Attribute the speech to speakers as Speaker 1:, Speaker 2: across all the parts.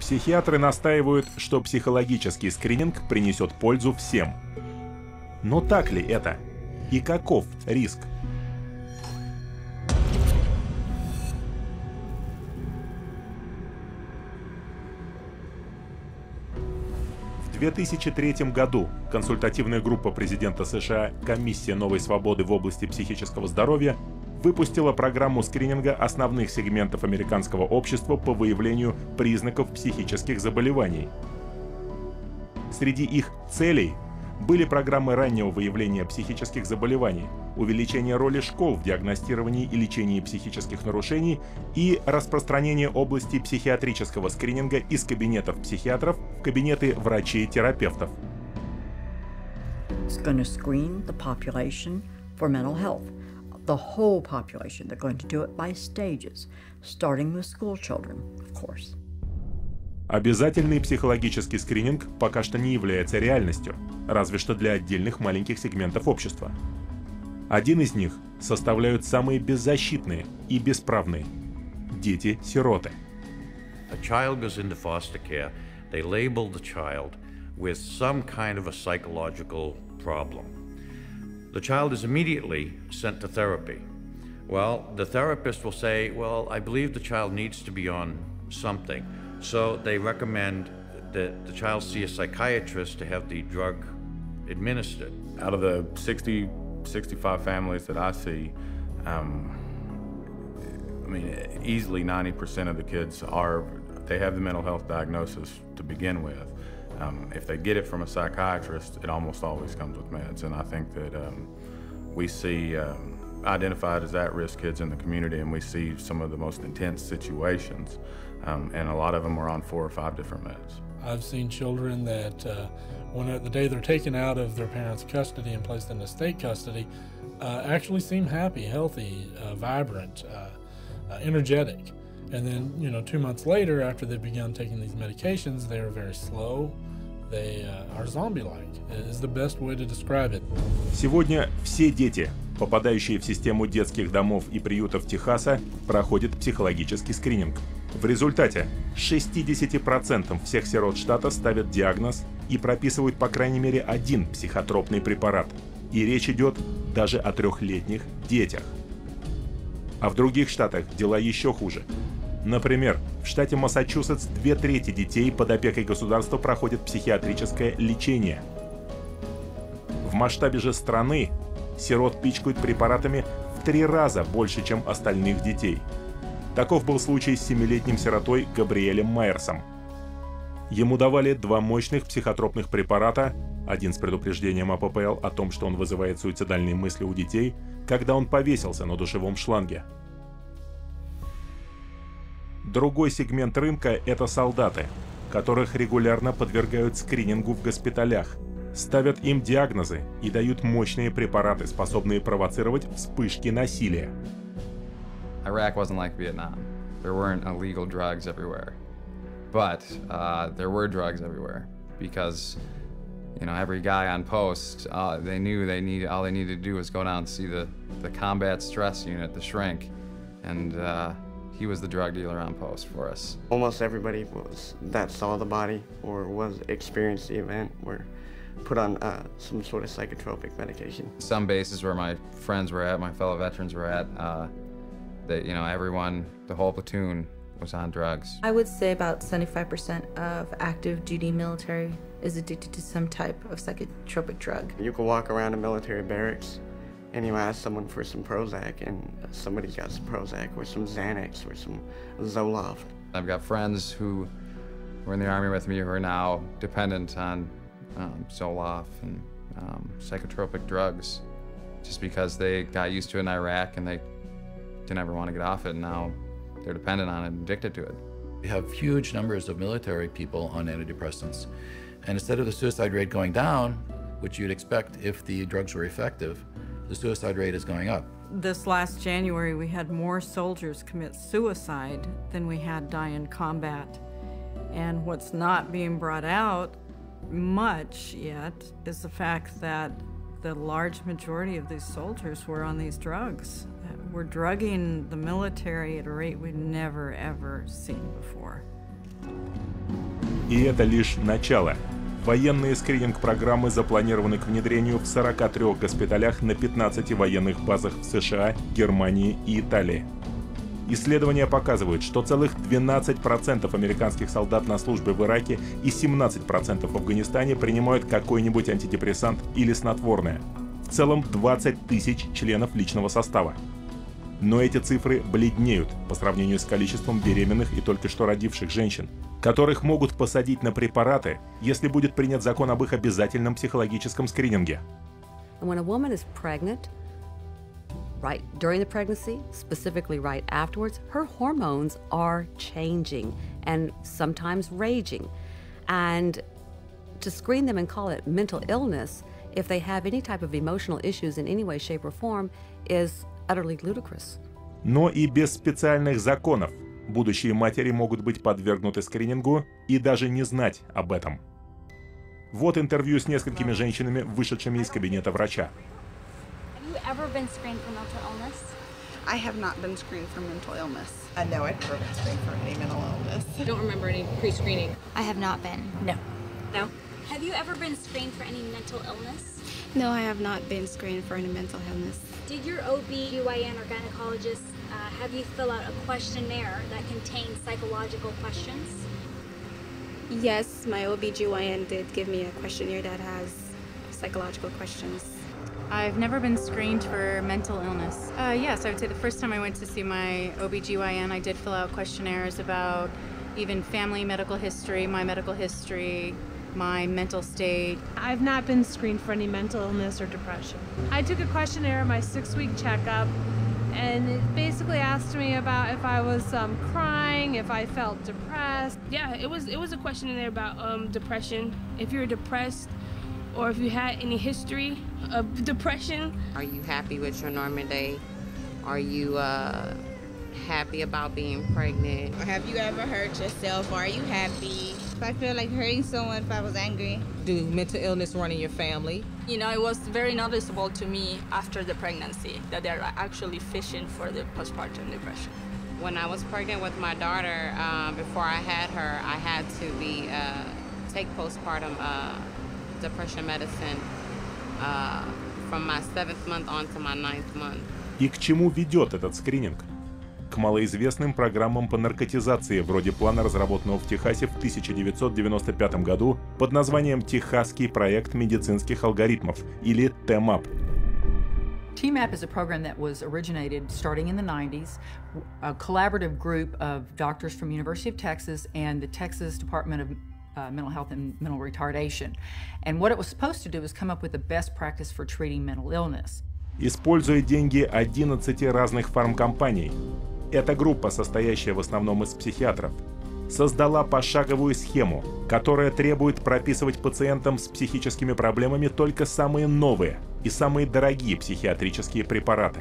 Speaker 1: Психиатры настаивают, что психологический скрининг принесет пользу всем. Но так ли это? И каков риск? В 2003 году консультативная группа президента США «Комиссия новой свободы в области психического здоровья» выпустила программу скрининга основных сегментов американского общества по выявлению признаков психических заболеваний. Среди их целей были программы раннего выявления психических заболеваний, увеличение роли школ в диагностировании и лечении психических нарушений и распространение области психиатрического скрининга из кабинетов психиатров в кабинеты врачей-терапевтов.
Speaker 2: It's going to screen the population for mental health. The whole population. They're going to do it by stages, starting with school children, of course.
Speaker 1: Обязательный психологический скрининг пока что не является реальностью, разве что для отдельных маленьких сегментов общества. Один из них составляют самые беззащитные и бесправные – дети-сироты.
Speaker 3: A child goes into foster care, they label the child with some kind of a psychological problem. The child is immediately sent to therapy. Well, the therapist will say, well, I believe the child needs to be on something. So they recommend that the child see a psychiatrist to have the drug administered.
Speaker 4: Out of the 60, 65 families that I see, I mean, easily 90% of the kids they have the mental health diagnosis to begin with. If they get it from a psychiatrist, it almost always comes with meds. And I think that we see identified as at-risk kids in the community, and we see some of the most intense situations. And a lot of them are on 4 or 5 different meds.
Speaker 5: I've seen children that the day they're taken out of their parents' custody and placed into state custody, actually seem happy, healthy, vibrant, energetic. And then, 2 months later, after they've begun taking these medications, they're very slow. They are zombie-like, is the best way to describe it.
Speaker 1: Сегодня все дети, попадающие в систему детских домов и приютов Техаса, проходят психологический скрининг. В результате 60% всех сирот штата ставят диагноз и прописывают по крайней мере один психотропный препарат. И речь идет даже о 3-летних детях. А в других штатах дела еще хуже. Например, в штате Массачусетс 2/3 детей под опекой государства проходят психиатрическое лечение. В масштабе же страны сирот пичкают препаратами в 3 раза больше, чем остальных детей. Таков был случай с 7-летним сиротой Габриэлем Майерсом. Ему давали 2 мощных психотропных препарата, один с предупреждением АППЛ о том, что он вызывает суицидальные мысли у детей, когда он повесился на душевом шланге. Другой сегмент рынка – это солдаты, которых регулярно подвергают скринингу в госпиталях, ставят им диагнозы и дают мощные препараты, способные провоцировать вспышки насилия.
Speaker 6: Iraq wasn't like Vietnam. There weren't illegal drugs everywhere. But there were drugs everywhere because, every guy on post, they knew all they needed to do was go down and see the combat stress unit, the shrink, and he was the drug dealer on post for us.
Speaker 7: Almost everybody that saw the body or experienced the event were put on some sort of psychotropic medication.
Speaker 6: Some bases where my friends were at, my fellow veterans were at, everyone, the whole platoon was on drugs.
Speaker 8: I would say about 75% of active duty military is addicted to some type of psychotropic drug.
Speaker 7: You can walk around a military barracks and you ask someone for some Prozac and somebody's got some Prozac or some Xanax or some Zoloft.
Speaker 6: I've got friends who were in the Army with me who are now dependent on Zoloft and psychotropic drugs just because they got used to it in Iraq and they didn't ever want to get off it, and now they're dependent on it and addicted to it.
Speaker 9: We have huge numbers of military people on antidepressants, and instead of the suicide rate going down, which you'd expect if the drugs were effective, the suicide rate is going up.
Speaker 10: This last January, we had more soldiers commit suicide than we had die in combat. And what's not being brought out much yet is the fact that the large majority of these soldiers were on these drugs. We're drugging the military at a rate we've never, ever seen before.
Speaker 1: И это лишь начало. Военные скрининг-программы запланированы к внедрению в 43 госпиталях на 15 военных базах в США, Германии и Италии. Исследования показывают, что целых 12% американских солдат на службе в Ираке и 17% в Афганистане принимают какой-нибудь антидепрессант или снотворное. В целом 20 тысяч членов личного состава. Но эти цифры бледнеют по сравнению с количеством беременных и только что родивших женщин, которых могут посадить на препараты, если будет принят закон об их обязательном психологическом скрининге.
Speaker 11: And when a woman is pregnant, right during the pregnancy, specifically right afterwards, her hormones are changing and sometimes raging. And to screen them and call it mental illness, if they have any type of emotional issues in any way, shape, or form, is utterly ludicrous.
Speaker 1: Но и без специальных законов будущие матери могут быть подвергнуты скринингу и даже не знать об этом. Вот интервью с несколькими женщинами, вышедшими из кабинета врача.
Speaker 12: Ever been screened for mental illness?
Speaker 13: I have not been screened for mental illness.
Speaker 14: No, I've never been screened for any mental illness.
Speaker 12: I don't remember any pre-screening. I have not been. No. No? Have you ever been screened for any mental illness?
Speaker 15: No, I have not been screened for any mental illness.
Speaker 12: Did your OB/GYN or gynecologist have you fill out a questionnaire that contains psychological questions?
Speaker 15: Yes, my OB/GYN did give me a questionnaire that has psychological questions.
Speaker 16: I've never been screened for mental illness. Yes, I would say the first time I went to see my OB/GYN, I did fill out questionnaires about even family medical history, my mental state.
Speaker 17: I've not been screened for any mental illness or depression. I took a questionnaire in my 6-week checkup, and it basically asked me about if I was crying, if I felt depressed.
Speaker 18: Yeah, it was a questionnaire about depression. If you're depressed, or if you had any history of depression.
Speaker 19: Are you happy with your normal day? Are you happy about being pregnant?
Speaker 20: Or have you ever hurt yourself? Or are you happy? If I feel like hurting someone, if I was angry.
Speaker 21: Do mental illness run in your family?
Speaker 22: You know, it was very noticeable to me after the pregnancy that they're actually fishing for the postpartum depression.
Speaker 19: When I was pregnant with my daughter, before I had her, I had to take postpartum depression medicine from my 7th month on to my 9th month.
Speaker 1: И к чему ведет этот скрининг? К малоизвестным программам по наркотизации, вроде плана, разработанного в Техасе в 1995 году под названием «Техасский проект медицинских алгоритмов» или TMAP.
Speaker 2: TMAP is a program that was originated starting in the 90s, a collaborative group of doctors from University of Texas and the Texas Department of Mental Health and Mental Retardation. And what it was supposed to do was come up with the best practice for treating mental illness.
Speaker 1: Используя деньги 11 разных фармкомпаний, эта группа, состоящая в основном из психиатров, создала пошаговую схему, которая требует прописывать пациентам с психическими проблемами только самые новые и самые дорогие психиатрические препараты.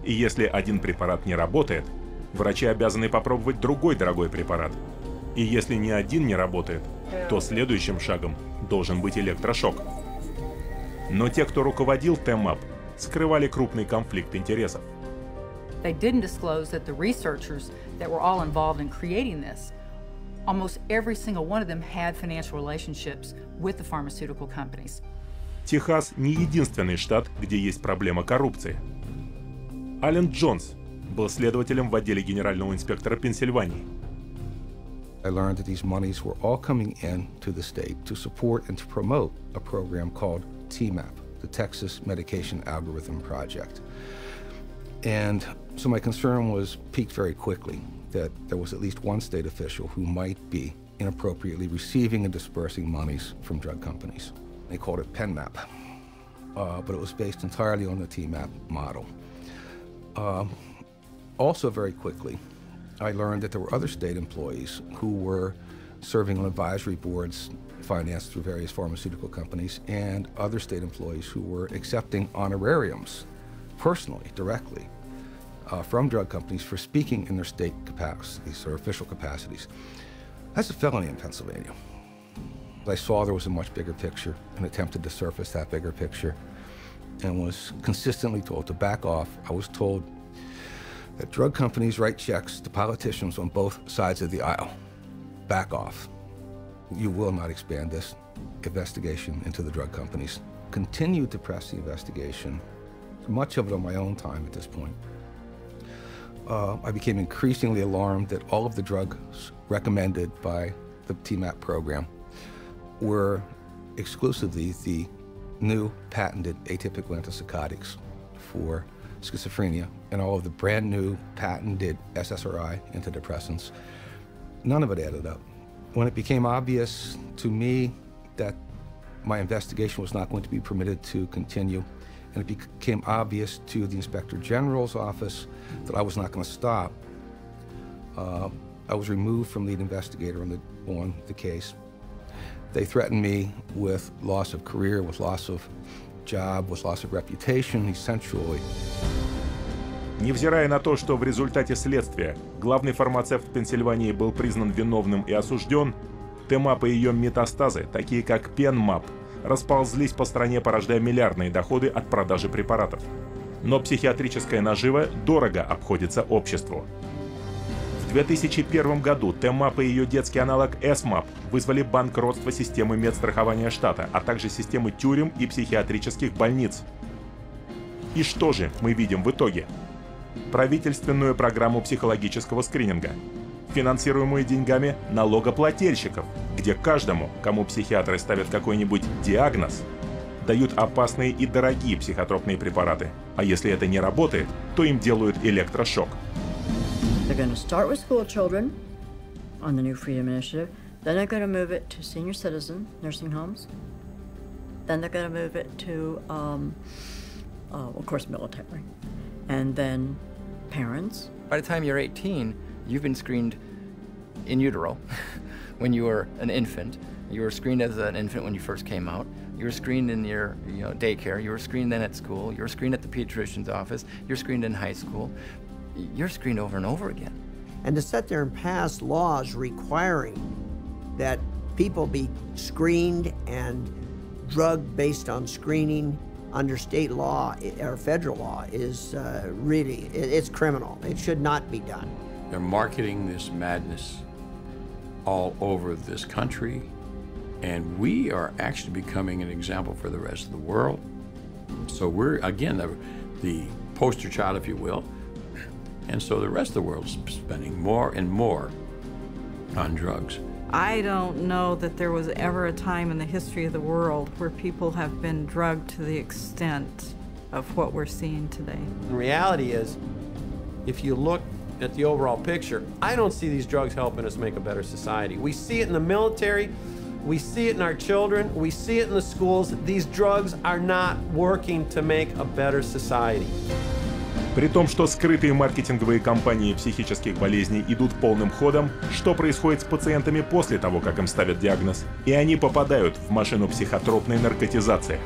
Speaker 1: И если один препарат не работает, врачи обязаны попробовать другой дорогой препарат. И если ни один не работает, то следующим шагом должен быть электрошок. Но те, кто руководил TMAP, скрывали крупный конфликт интересов.
Speaker 2: They didn't disclose that the researchers that were all involved in creating this, almost every single one of them had financial relationships with the pharmaceutical companies.
Speaker 1: Техас не единственный штат, где есть проблема коррупции. Ален Джонс был следователем в отделе генерального инспектора Пенсильвании.
Speaker 23: I learned that these monies were all coming in to the state to support and to promote a program called TMAP, the Texas Medication Algorithm Project. And so my concern was piqued very quickly that there was at least one state official who might be inappropriately receiving and dispersing monies from drug companies. They called it PenMap, but it was based entirely on the TMAP model. Also very quickly, I learned that there were other state employees who were serving on advisory boards financed through various pharmaceutical companies, and other state employees who were accepting honorariums personally, directly, from drug companies for speaking in their state capacities or official capacities. That's a felony in Pennsylvania. I saw there was a much bigger picture and attempted to surface that bigger picture and was consistently told to back off. I was told that drug companies write checks to politicians on both sides of the aisle. back off. You will not expand this investigation into the drug companies. Continue to press the investigation, much of it on my own time at this point. I became increasingly alarmed that all of the drugs recommended by the TMAP program were exclusively the new patented atypical antipsychotics for schizophrenia and all of the brand new patented SSRI antidepressants. None of it added up. When it became obvious to me that my investigation was not going to be permitted to continue, and it became obvious to the Inspector General's office that I was not going to stop, I was removed from lead investigator on the case. They threatened me with loss of career, with loss of job, with loss of reputation, essentially.
Speaker 1: Невзирая на то, что в результате следствия главный фармацевт Пенсильвании был признан виновным и осужден, ТМАП и ее метастазы, такие как Пенмап, расползлись по стране, порождая миллиардные доходы от продажи препаратов. Но психиатрическая нажива дорого обходится обществу. В 2001 году ТМАП и ее детский аналог СМАП вызвали банкротство системы медстрахования штата, а также системы тюрем и психиатрических больниц. И что же мы видим в итоге? Правительственную программу психологического скрининга, финансируемую деньгами налогоплательщиков, где каждому, кому психиатры ставят какой-нибудь диагноз, дают опасные и дорогие психотропные препараты. А если это не работает, то им делают электрошок.
Speaker 3: They're going to start with school children on the new Freedom Initiative. Then they're going to move it to senior citizen nursing homes. Then they're going to move it to, of course, military. And then parents.
Speaker 4: By the time you're 18, you've been screened in utero when you were an infant. You were screened as an infant when you first came out. You were screened in your daycare. You were screened then at school. You were screened at the pediatrician's office. You're screened in high school. You're screened over and over again.
Speaker 5: And to sit there and pass laws requiring that people be screened and drugged based on screening under state law or federal law is really, it's criminal. It should not be done.
Speaker 24: They're marketing this madness all over this country, and we are actually becoming an example for the rest of the world. So we're, again, the poster child, if you will, and so the rest of the world is spending more and more on drugs.
Speaker 10: I don't know that there was ever a time in the history of the world where people have been drugged to the extent of what we're seeing today.
Speaker 25: The reality is, if you look at the overall picture, I don't see these drugs helping us make a better society. We see it in the military, we see it in our children, we see it in the schools. These drugs are not working to make a better society.
Speaker 1: При том, что скрытые маркетинговые кампании психических болезней идут полным ходом, что происходит с пациентами после того, как им ставят диагноз? И они попадают в машину психотропной наркотизации.